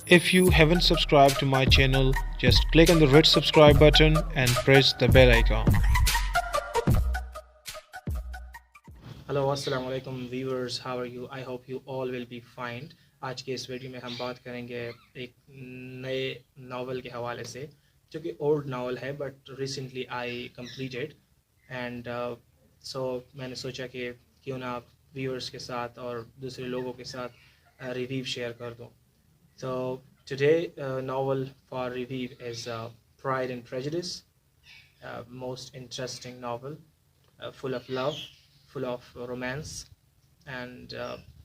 If you haven't subscribed to my channel, just click on the red subscribe button and press the bell icon. Hello अस्सलाम वालेकुम viewers, how are you? I hope you all will be fine. आज के इस video में हम बात करेंगे एक नए नावल के हवाले से, जो कि ओल्ड नावल है but recently I completed and so मैंने सोचा कि क्यों ना व्यूअर्स के साथ और दूसरे लोगों के साथ रिव्यू शेयर कर दूँ। So today novel for review is Pride and Prejudice, most interesting novel, full of love, full of romance, and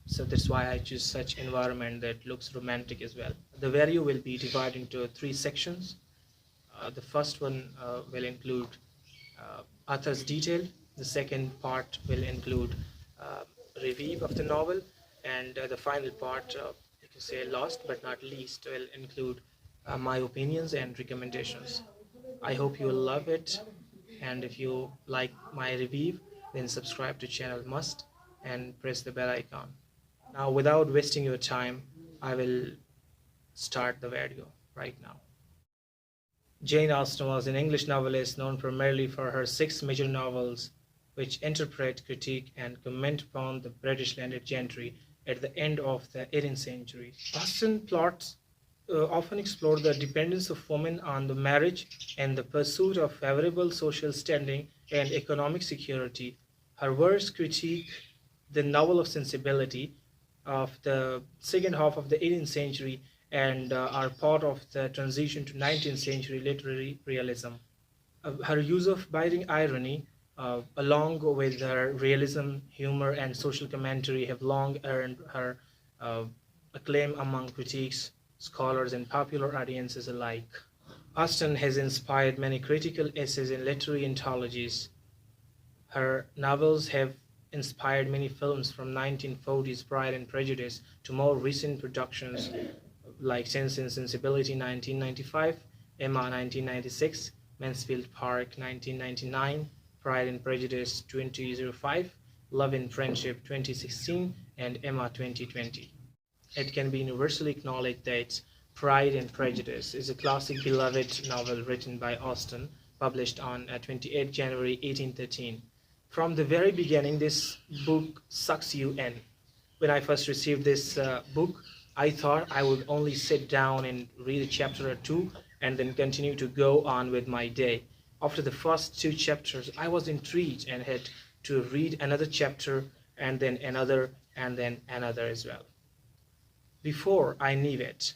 so that's why I choose such environment that looks romantic as well. The value will be divided into three sections. The first one will include author's detail. The second part will include review of the novel, and the final part, you can say last but not least, will include my opinions and recommendations. I hope you will love it, and if you like my review, then subscribe to channel must and press the bell icon. Now, without wasting your time, I will start the video right now. Jane Austen was an English novelist known primarily for her 6 major novels, which interpret, critique, and comment upon the British landed gentry at the end of the 18th century. Austen plots often explore the dependence of women on the marriage and the pursuit of favorable social standing and economic security. Her works critique the novel of Sensibility of the second half of the 18th century and are part of the transition to 19th century literary realism. Her use of biting irony, along with her realism, humor, and social commentary, have long earned her acclaim among critics, scholars, and popular audiences alike. Austen has inspired many critical essays in literary anthologies. Her novels have inspired many films from 1940's Pride and Prejudice to more recent productions like Sense and Sensibility 1995, Emma 1996, Mansfield Park 1999, Pride and Prejudice 2005, Love and Friendship 2016, and Emma 2020. It can be universally acknowledged that Pride and Prejudice is a classic beloved novel written by Austen, published on 28 January 1813. From the very beginning, this book sucks you in. When I first received this book, I thought I would only sit down and read a chapter or two and then continue to go on with my day. After the first 2 chapters, I was intrigued and had to read another chapter and then another and then another as well. Before I knew it,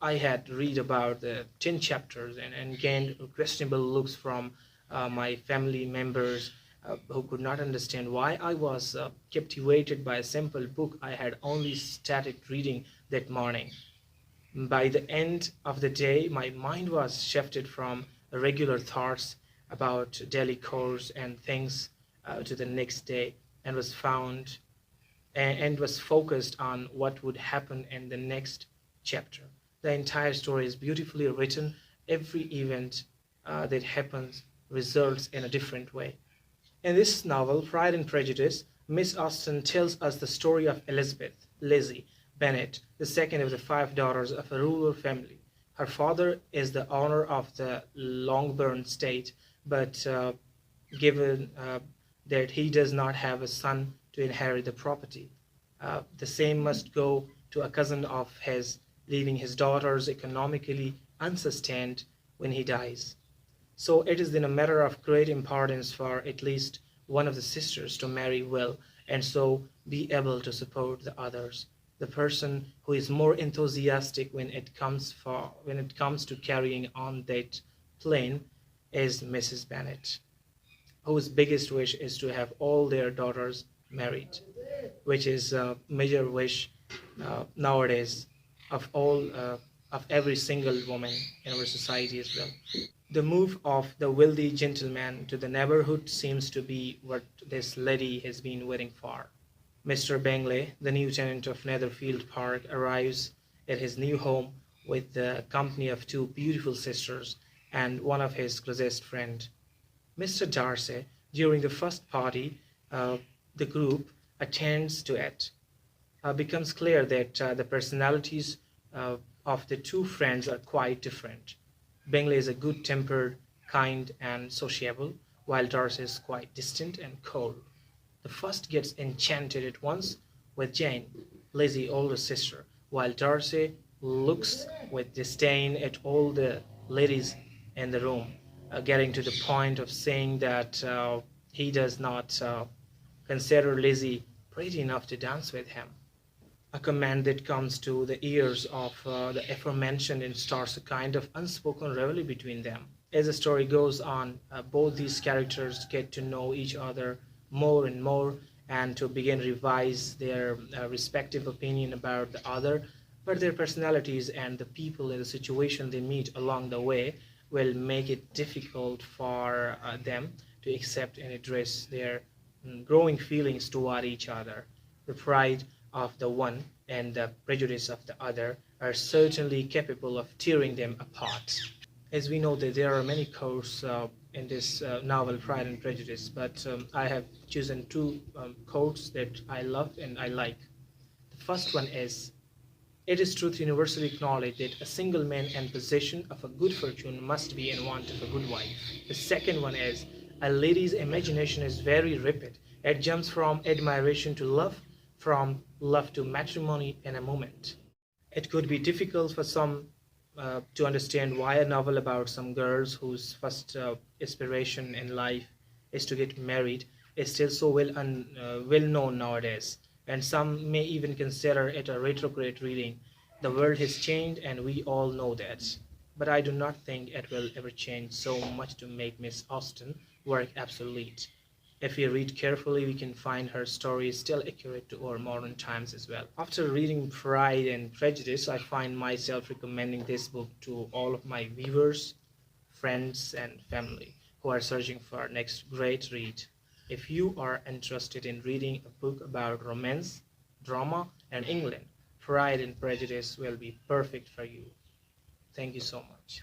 I had read about the 10 chapters and gained questionable looks from my family members who could not understand why I was captivated by a simple book I had only started reading that morning. By the end of the day, my mind was shifted from regular thoughts about daily chores and things to the next day, and was focused on what would happen in the next chapter. The entire story is beautifully written. Every event that happens results in a different way. In this novel, Pride and Prejudice, Miss Austen tells us the story of Elizabeth, Lizzie Bennet, the second of the 5 daughters of a rural family. Her father is the owner of the Longbourn estate, but given that he does not have a son to inherit the property, the same must go to a cousin of his, leaving his daughters economically unsustained when he dies. So it is then a matter of great importance for at least one of the sisters to marry well and so be able to support the others. The person who is more enthusiastic when it comes to carrying on that plan is Mrs. Bennet, whose biggest wish is to have all their daughters married, which is a major wish nowadays of every single woman in our society as well. The move of the wealthy gentleman to the neighborhood seems to be what this lady has been waiting for. Mr. Bingley, the new tenant of Netherfield Park, arrives at his new home with the company of 2 beautiful sisters and one of his closest friends. Mr. Darcy, during the first party the group attends to it, becomes clear that the personalities uh, of the two friends are quite different. Bingley is a good-tempered, kind, and sociable, while Darcy is quite distant and cold. The first gets enchanted at once with Jane, Lizzie's older sister, while Darcy looks with disdain at all the ladies in the room, getting to the point of saying that he does not consider Lizzie pretty enough to dance with him. A command that comes to the ears of the aforementioned and starts a kind of unspoken rivalry between them. As the story goes on, both these characters get to know each other more and more and to begin revise their respective opinion about the other, but their personalities and the people in the situation they meet along the way will make it difficult for them to accept and address their growing feelings toward each other. The pride of the one and the prejudice of the other are certainly capable of tearing them apart. As we know that there are many quotes in this novel Pride and Prejudice, but I have chosen two quotes that I love and I like. The first one is, "It is truth universally acknowledged that a single man in possession of a good fortune must be in want of a good wife." The second one is, "A lady's imagination is very rapid. It jumps from admiration to love, from love to matrimony in a moment." It could be difficult for some to understand why a novel about some girls whose first aspiration in life is to get married is still so well known nowadays, and some may even consider it a retrograde reading. The world has changed, and we all know that. But I do not think it will ever change so much to make Miss Austen work obsolete. If we read carefully, we can find her story still accurate to our modern times as well. After reading Pride and Prejudice, I find myself recommending this book to all of my viewers, friends, and family who are searching for our next great read. If you are interested in reading a book about romance, drama, and England, Pride and Prejudice will be perfect for you. Thank you so much.